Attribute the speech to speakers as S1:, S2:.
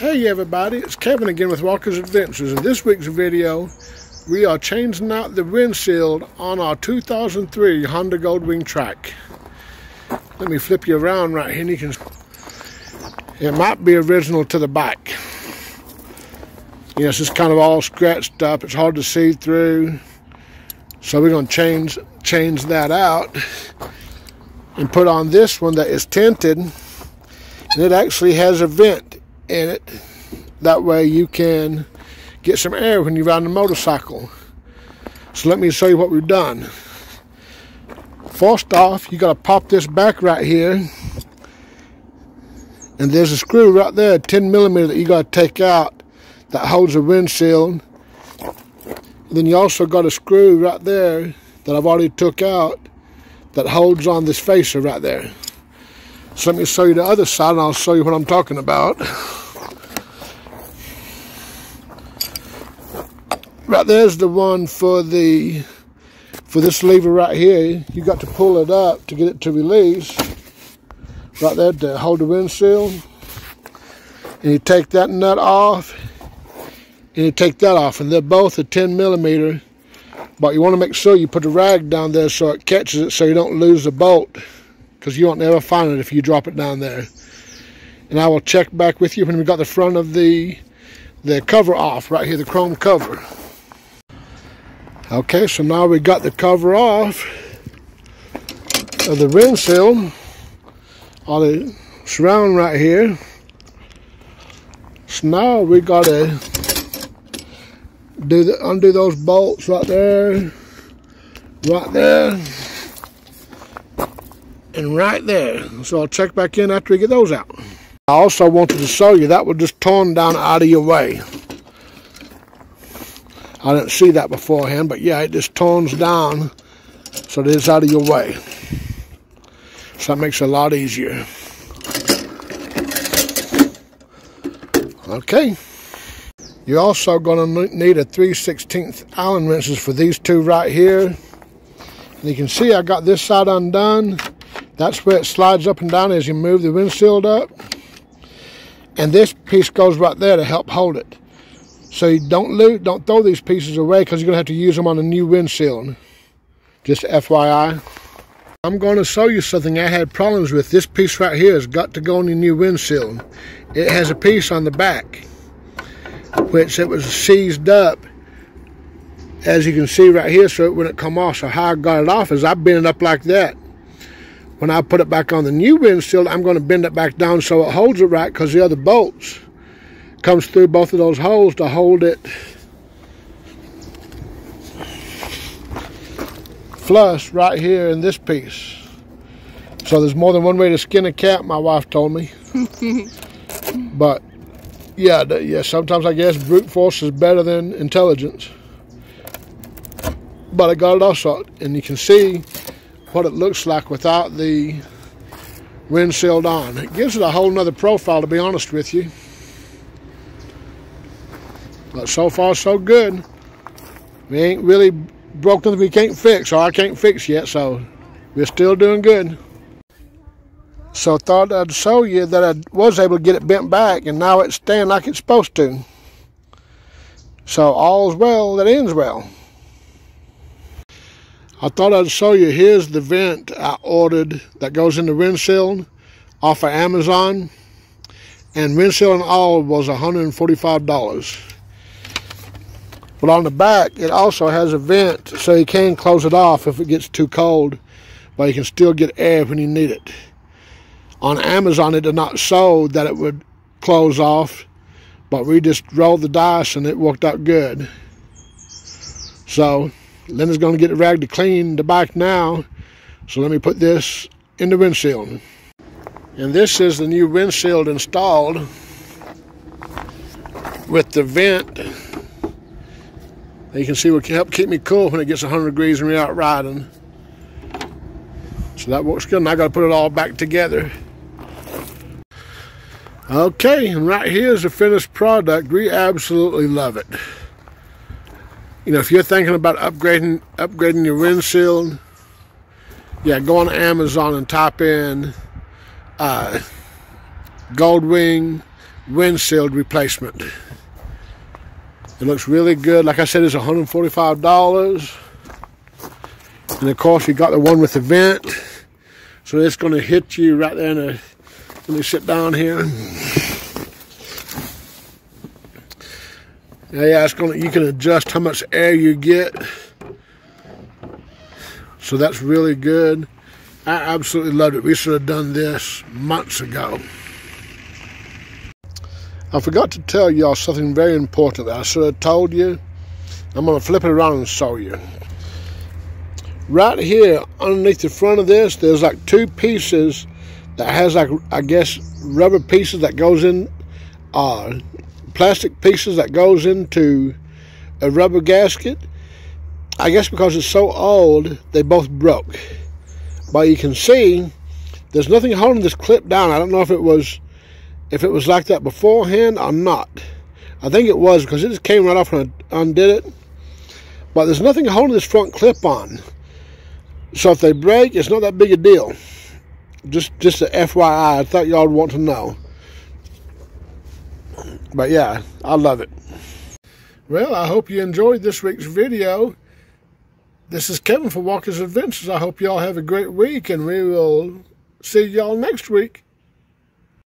S1: Hey everybody, it's Kevin again with Walker's Adventures. In this week's video, we are changing out the windshield on our 2003 Honda Goldwing track. Let me flip you around right here and you can... It might be original to the back. Yes, it's kind of all scratched up. It's hard to see through. So we're going to change that out and put on this one that is tinted. And it actually has a vent in it. That way you can get some air when you ride on a motorcycle. So let me show you what we've done. First off, you got to pop this back right here. And there's a screw right there, 10mm, that you got to take out that holds the windshield. Then you also got a screw right there that I've already took out that holds on this facer right there. So let me show you the other side and I'll show you what I'm talking about. Right there's the one for this lever right here. You got to pull it up to get it to release. Right there to hold the windshield. And you take that nut off. And you take that off. And they're both a 10mm. But you want to make sure you put the rag down there so it catches it so you don't lose the bolt. Because you won't never find it if you drop it down there. And I will check back with you when we got the front of the cover off. Right here, the chrome cover. Okay, so now we got the cover off of the windshield. All the surround right here. So now we got to undo those bolts right there, and right there. So I'll check back in after we get those out. I also wanted to show you that was just torn down out of your way. I didn't see that beforehand, but yeah, it just turns down so that it's out of your way. So that makes it a lot easier. Okay. You're also going to need a 3/16 Allen wrenches for these two right here. And you can see I got this side undone. That's where it slides up and down as you move the windshield up. And this piece goes right there to help hold it. So you don't throw these pieces away because you're going to have to use them on a new windshield. Just FYI. I'm going to show you something I had problems with. This piece right here has got to go on your new windshield. It has a piece on the back, which it was seized up, as you can see right here, so it wouldn't come off. So how I got it off is I bend it up like that. When I put it back on the new windshield, I'm going to bend it back down so it holds it right, because the other bolts comes through both of those holes to hold it flush right here in this piece. So there's more than one way to skin a cat, my wife told me. But yeah, sometimes I guess brute force is better than intelligence. But I got it also, and you can see what it looks like without the windshield on. It gives it a whole nother profile, to be honest with you. But so far, so good. We ain't really broke nothing we can't fix, or I can't fix yet, so we're still doing good. So I thought I'd show you that I was able to get it bent back, and now it's staying like it's supposed to. So all's well that ends well. I thought I'd show you, here's the vent I ordered that goes in the windshield off of Amazon. And windshield and all was $145. But on the back, it also has a vent so you can close it off if it gets too cold, but you can still get air when you need it. On Amazon, it did not show that it would close off, but we just rolled the dice and it worked out good. So Linda's going to get it ragged to clean the bike now. So let me put this in the windshield. And this is the new windshield installed with the vent. You can see what can help keep me cool when it gets 100 degrees and we're out riding. So that works good, and I got to put it all back together. Okay, and right here is the finished product. We absolutely love it. You know, if you're thinking about upgrading your windshield, yeah, go on Amazon and type in Goldwing windshield replacement. It looks really good. Like I said, it's $145. And of course, you got the one with the vent. So it's going to hit you right there in the... Let me sit down here. Yeah, it's going to... You can adjust how much air you get. So that's really good. I absolutely loved it. We should have done this months ago. I forgot to tell y'all something very important that I should have told you. I'm going to flip it around and show you. Right here, underneath the front of this, there's like two pieces that has like, I guess, rubber pieces that goes in, plastic pieces that goes into a rubber gasket. I guess because it's so old, they both broke. But you can see, there's nothing holding this clip down. I don't know if it was like that beforehand or not. I think it was, because it just came right off and I undid it. But there's nothing holding this front clip on. So if they break, it's not that big a deal. Just a FYI, I thought y'all would want to know. But yeah, I love it. Well, I hope you enjoyed this week's video. This is Kevin for Walker's Adventures. I hope y'all have a great week, and we will see y'all next week.